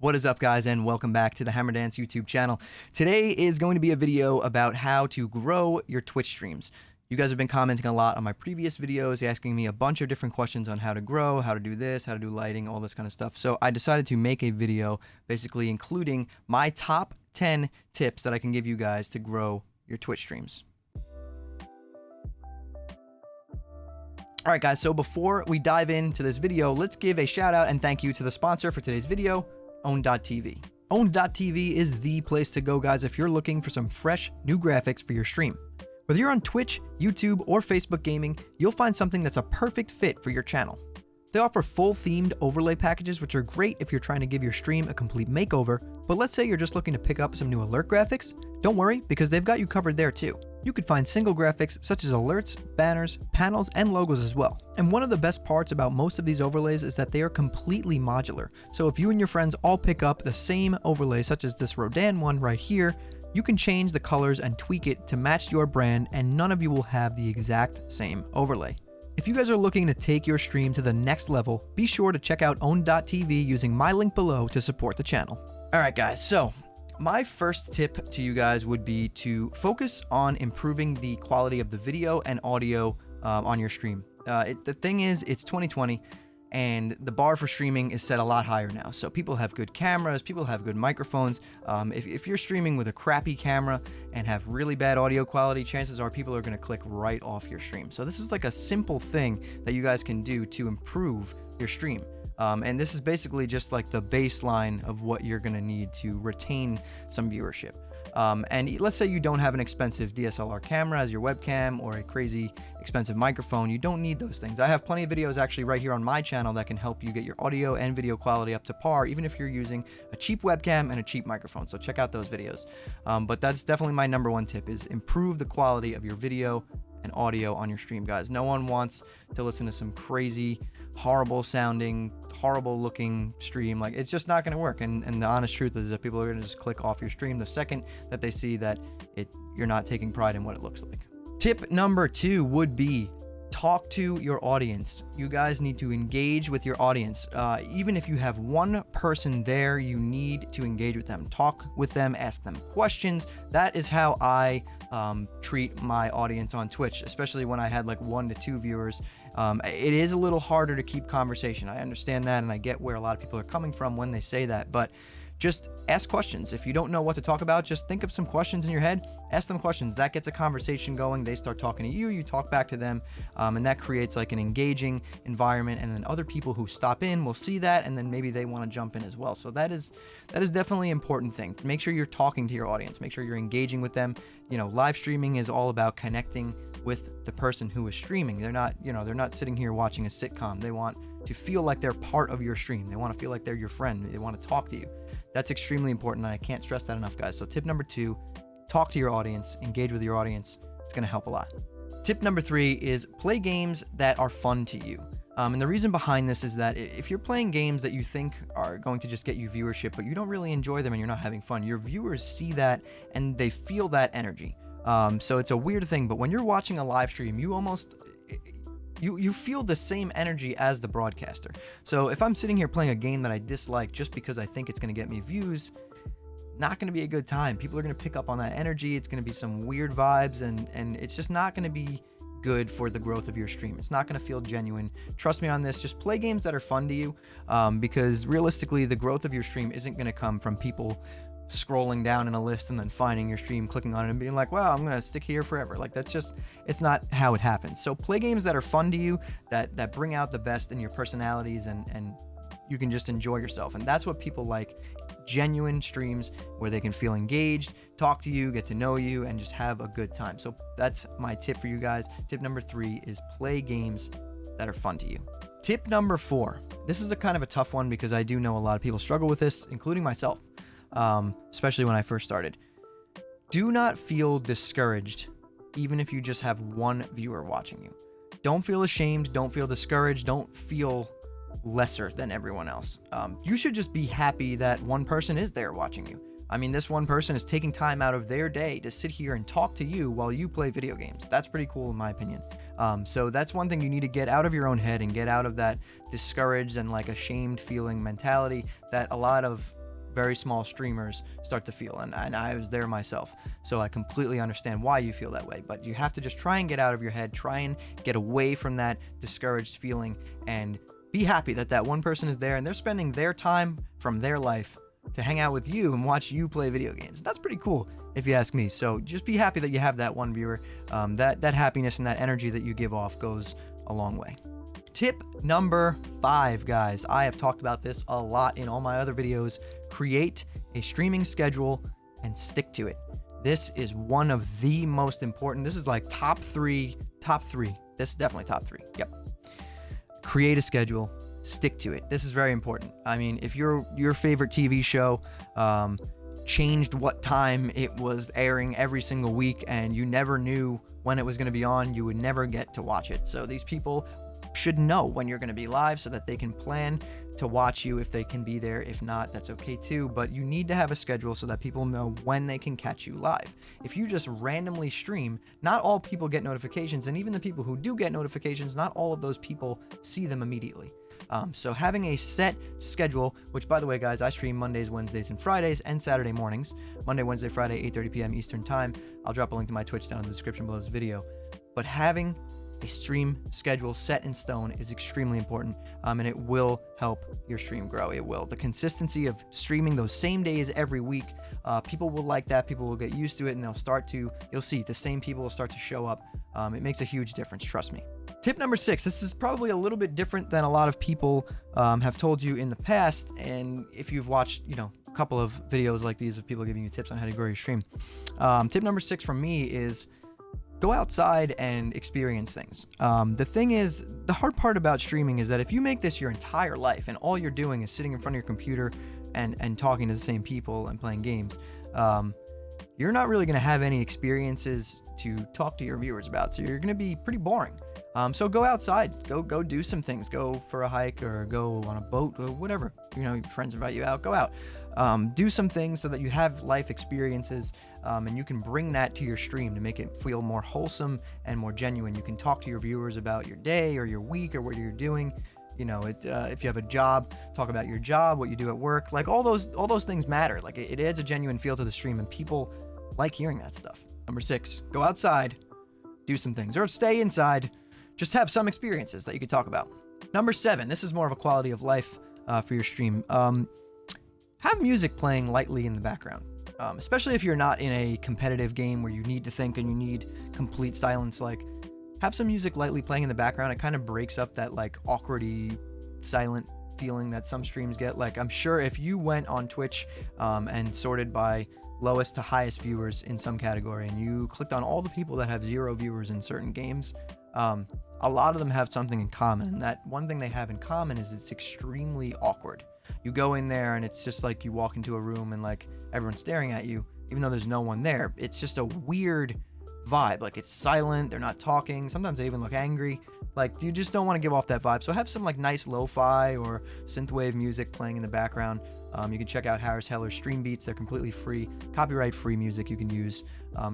What is up, guys, and welcome back to the Hammer Dance YouTube channel. Today is going to be a video about how to grow your Twitch streams. You guys have been commenting a lot on my previous videos, asking me a bunch of different questions on how to grow, how to do this, how to do lighting, all this kind of stuff. So I decided to make a video basically including my top 10 tips that I can give you guys to grow your Twitch streams. All right, guys, so before we dive into this video, let's give a shout out and thank you to the sponsor for today's video, Own.tv. Own.tv is the place to go, guys, if you're looking for some fresh new graphics for your stream. Whether you're on Twitch, YouTube, or Facebook gaming, you'll find something that's a perfect fit for your channel. They offer full themed overlay packages, which are great if you're trying to give your stream a complete makeover, but let's say you're just looking to pick up some new alert graphics. Don't worry, because they've got you covered there too. You could find single graphics such as alerts, banners, panels, and logos as well. And one of the best parts about most of these overlays is that they are completely modular. So if you and your friends all pick up the same overlay, such as this Rodan one right here, you can change the colors and tweak it to match your brand, and none of you will have the exact same overlay. If you guys are looking to take your stream to the next level, be sure to check out Own.tv using my link below to support the channel. All right, guys, so my first tip to you guys would be to focus on improving the quality of the video and audio on your stream. The thing is, it's 2020 and the bar for streaming is set a lot higher now. So people have good cameras, people have good microphones. If you're streaming with a crappy camera and have really bad audio quality, chances are people are gonna click right off your stream. So this is like a simple thing that you guys can do to improve your stream. And this is basically just like the baseline of what you're gonna need to retain some viewership. And let's say you don't have an expensive DSLR camera as your webcam or a crazy expensive microphone. You don't need those things. I have plenty of videos actually right here on my channel that can help you get your audio and video quality up to par, even if you're using a cheap webcam and a cheap microphone. So check out those videos. But that's definitely my number one tip, is improve the quality of your video and audio on your stream, guys. No one wants to listen to some crazy, horrible sounding, horrible looking stream. Like, it's just not gonna work. And the honest truth is that people are gonna just click off your stream the second that they see that you're not taking pride in what it looks like. Tip number 2 would be talk to your audience. You guys need to engage with your audience. Even if you have one person there, you need to engage with them. Talk with them, ask them questions. That is how I treat my audience on Twitch, especially when I had like 1 to 2 viewers. It is a little harder to keep conversation. I understand that, and I get where a lot of people are coming from when they say that, but just ask questions. If you don't know what to talk about, just think of some questions in your head, ask them questions. That gets a conversation going. They start talking to you, you talk back to them, and that creates like an engaging environment, and then other people who stop in will see that, and then maybe they want to jump in as well. So that is definitely an important thing. Make sure you're talking to your audience. Make sure you're engaging with them. You know, live streaming is all about connecting with the person who is streaming. They're not sitting here watching a sitcom. They want to feel like they're part of your stream. They want to feel like they're your friend. They want to talk to you. That's extremely important, and I can't stress that enough, guys. So tip number 2, talk to your audience, engage with your audience. It's going to help a lot. Tip number 3 is play games that are fun to you. And the reason behind this is that if you're playing games that you think are going to just get you viewership, but you don't really enjoy them and you're not having fun, your viewers see that and they feel that energy. So it's a weird thing, but when you're watching a live stream, you feel the same energy as the broadcaster. So if I'm sitting here playing a game that I dislike just because I think it's going to get me views, not going to be a good time. People are going to pick up on that energy. It's going to be some weird vibes, and it's just not going to be good for the growth of your stream. It's not going to feel genuine. Trust me on this. Just play games that are fun to you, because realistically, the growth of your stream isn't going to come from people scrolling down in a list and then finding your stream, clicking on it and being like, wow, I'm gonna stick here forever. Like, it's not how it happens. So play games that are fun to you, that bring out the best in your personalities, and you can just enjoy yourself. And that's what people like, genuine streams where they can feel engaged, talk to you, get to know you, and just have a good time. So that's my tip for you guys. Tip number 3 is play games that are fun to you. Tip number 4, this is a kind of a tough one because I do know a lot of people struggle with this, including myself. Especially when I first started. Do not feel discouraged, even if you just have 1 viewer watching you. Don't feel ashamed. Don't feel discouraged. Don't feel lesser than everyone else. You should just be happy that 1 person is there watching you. I mean, this 1 person is taking time out of their day to sit here and talk to you while you play video games. That's pretty cool in my opinion. So that's one thing you need to get out of your own head and get out of that discouraged and like ashamed feeling mentality that a lot of very small streamers start to feel. And I was there myself. So I completely understand why you feel that way. But you have to just try and get out of your head, try and get away from that discouraged feeling, and be happy that that one person is there and they're spending their time from their life to hang out with you and watch you play video games. That's pretty cool, if you ask me. So just be happy that you have that one viewer. That happiness and that energy that you give off goes a long way. Tip number 5, guys. I have talked about this a lot in all my other videos. Create a streaming schedule and stick to it. This is one of the most important. This is like top three. This is definitely top 3. Yep. Create a schedule, stick to it. This is very important. I mean, if your favorite TV show changed what time it was airing every single week and you never knew when it was going to be on, you would never get to watch it. So these people should know when you're going to be live so that they can plan to watch you if they can be there. If not, that's okay too, but you need to have a schedule so that people know when they can catch you live. If you just randomly stream, not all people get notifications, and even the people who do get notifications, not all of those people see them immediately. So having a set schedule, which by the way, guys, I stream Mondays, Wednesdays, and Fridays, and Saturday mornings. Monday, Wednesday, Friday, 8:30 p.m. Eastern time. I'll drop a link to my Twitch down in the description below this video. But having a stream schedule set in stone is extremely important, and it will help your stream grow. It will. The consistency of streaming those same days every week, people will like that. People will get used to it, and you'll see the same people will start to show up. It makes a huge difference, trust me. Tip number 6, this is probably a little bit different than a lot of people have told you in the past, and if you've watched, a couple of videos like these of people giving you tips on how to grow your stream. Tip number 6 from me is go outside and experience things. The thing is, the hard part about streaming is that if you make this your entire life and all you're doing is sitting in front of your computer and talking to the same people and playing games, you're not really going to have any experiences to talk to your viewers about. So you're going to be pretty boring. So go outside, go do some things, go for a hike or go on a boat or whatever, your friends invite you out, go out, do some things so that you have life experiences, and you can bring that to your stream to make it feel more wholesome and more genuine. You can talk to your viewers about your day or your week or what you're doing. If you have a job, talk about your job, what you do at work, like all those things matter. Like it adds a genuine feel to the stream, and people like hearing that stuff. Number 6, go outside, do some things, or stay inside. Just have some experiences that you could talk about. Number 7, this is more of a quality of life for your stream. Have music playing lightly in the background, especially if you're not in a competitive game where you need to think and you need complete silence. Like, have some music lightly playing in the background. It kind of breaks up that like awkwardy, silent feeling that some streams get. Like, I'm sure if you went on Twitch and sorted by lowest to highest viewers in some category, and you clicked on all the people that have 0 viewers in certain games, a lot of them have something in common, and that one thing they have in common is it's extremely awkward. You go in there and it's just like you walk into a room and like everyone's staring at you, even though there's no one there. It's just a weird vibe. Like, it's silent, they're not talking, sometimes they even look angry. Like, you just don't want to give off that vibe. So have some like nice lo-fi or synthwave music playing in the background. You can check out Harris Heller stream beats. They're completely free, copyright free music you can use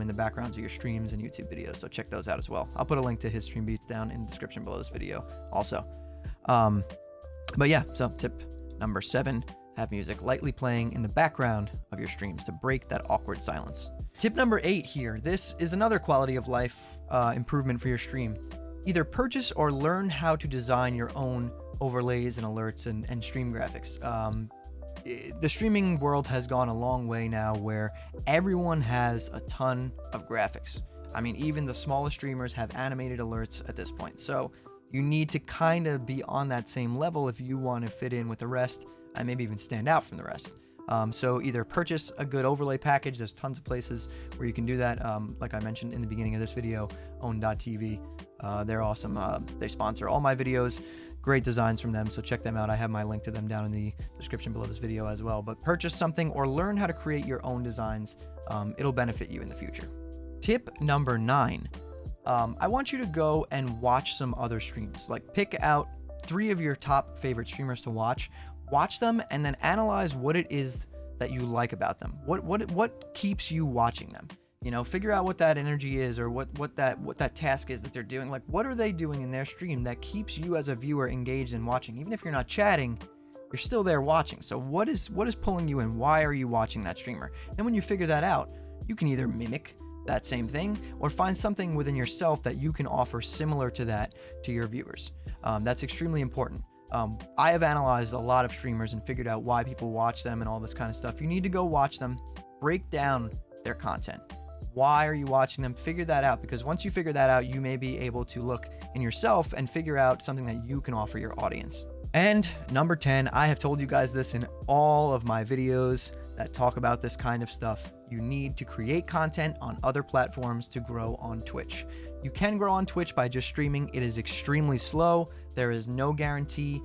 in the backgrounds of your streams and YouTube videos. So check those out as well. I'll put a link to his stream beats down in the description below this video also. But yeah, so tip number 7, have music lightly playing in the background of your streams to break that awkward silence. Tip number 8 here. This is another quality of life improvement for your stream. Either purchase or learn how to design your own overlays and alerts and stream graphics. The streaming world has gone a long way now where everyone has a ton of graphics. I mean, even the smallest streamers have animated alerts at this point. So you need to kind of be on that same level if you want to fit in with the rest and maybe even stand out from the rest. So either purchase a good overlay package. There's tons of places where you can do that. Like I mentioned in the beginning of this video, Own.tv. They're awesome. They sponsor all my videos. Great designs from them, so check them out. I have my link to them down in the description below this video as well. But purchase something or learn how to create your own designs. It'll benefit you in the future. Tip number 9. I want you to go and watch some other streams. Like, pick out 3 of your top favorite streamers to watch. Watch them and then analyze what it is that you like about them. What keeps you watching them? Figure out what that energy is, or what that task is that they're doing. Like, what are they doing in their stream that keeps you as a viewer engaged and watching? Even if you're not chatting, you're still there watching. So what is pulling you in? Why are you watching that streamer? And when you figure that out, you can either mimic that same thing or find something within yourself that you can offer similar to that to your viewers. That's extremely important. I have analyzed a lot of streamers and figured out why people watch them and all this kind of stuff. You need to go watch them, break down their content. Why are you watching them? Figure that out, because once you figure that out, you may be able to look in yourself and figure out something that you can offer your audience. And number 10, I have told you guys this in all of my videos that talk about this kind of stuff. You need to create content on other platforms to grow on Twitch. You can grow on Twitch by just streaming. It is extremely slow. There is no guarantee.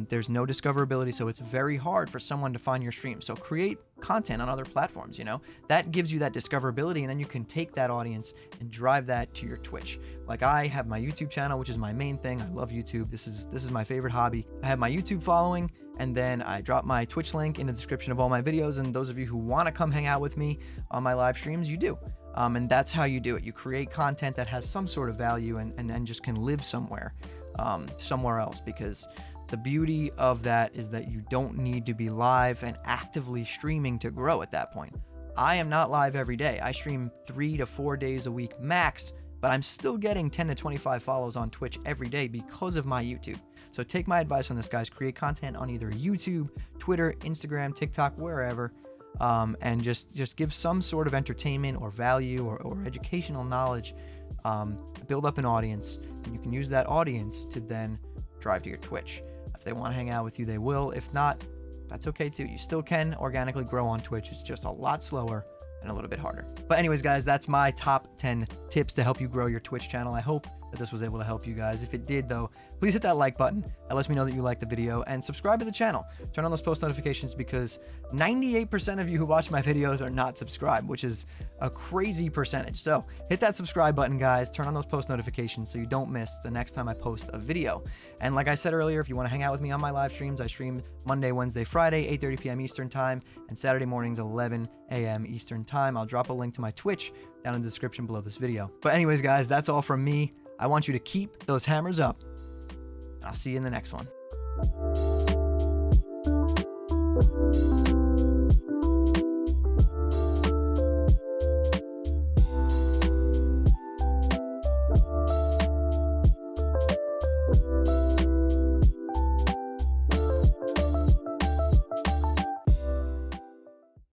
There's no discoverability. So it's very hard for someone to find your stream. So create content on other platforms, you know, that gives you that discoverability, and then you can take that audience and drive that to your Twitch. Like I have my YouTube channel, which is my main thing. I love YouTube. This is my favorite hobby. I have my YouTube following, and then I drop my Twitch link in the description of all my videos. And those of you who want to come hang out with me on my live streams, you do. And that's how you do it. You create content that has some sort of value and then just can live somewhere else, because the beauty of that is that you don't need to be live and actively streaming to grow at that point. I am not live every day. I stream 3 to 4 days a week max, but I'm still getting 10 to 25 follows on Twitch every day because of my YouTube. So take my advice on this, guys. Create content on either YouTube, Twitter, Instagram, TikTok, wherever. And just give some sort of entertainment or value or educational knowledge. Build up an audience, and you can use that audience to then drive to your Twitch. If they want to hang out with you, they will. If not, that's okay too. You still can organically grow on Twitch. It's just a lot slower and a little bit harder. But anyways, guys, that's my top 10 tips to help you grow your Twitch channel. I hope that this was able to help you guys. If it did, though, please hit that like button. That lets me know that you liked the video, and subscribe to the channel. Turn on those post notifications, because 98% of you who watch my videos are not subscribed, which is a crazy percentage. So hit that subscribe button, guys. Turn on those post notifications so you don't miss the next time I post a video. And like I said earlier, if you want to hang out with me on my live streams, I stream Monday, Wednesday, Friday, 8:30 p.m. Eastern time, and Saturday mornings, 11 a.m. Eastern time. I'll drop a link to my Twitch down in the description below this video. But anyways, guys, that's all from me. I want you to keep those hammers up. I'll see you in the next one.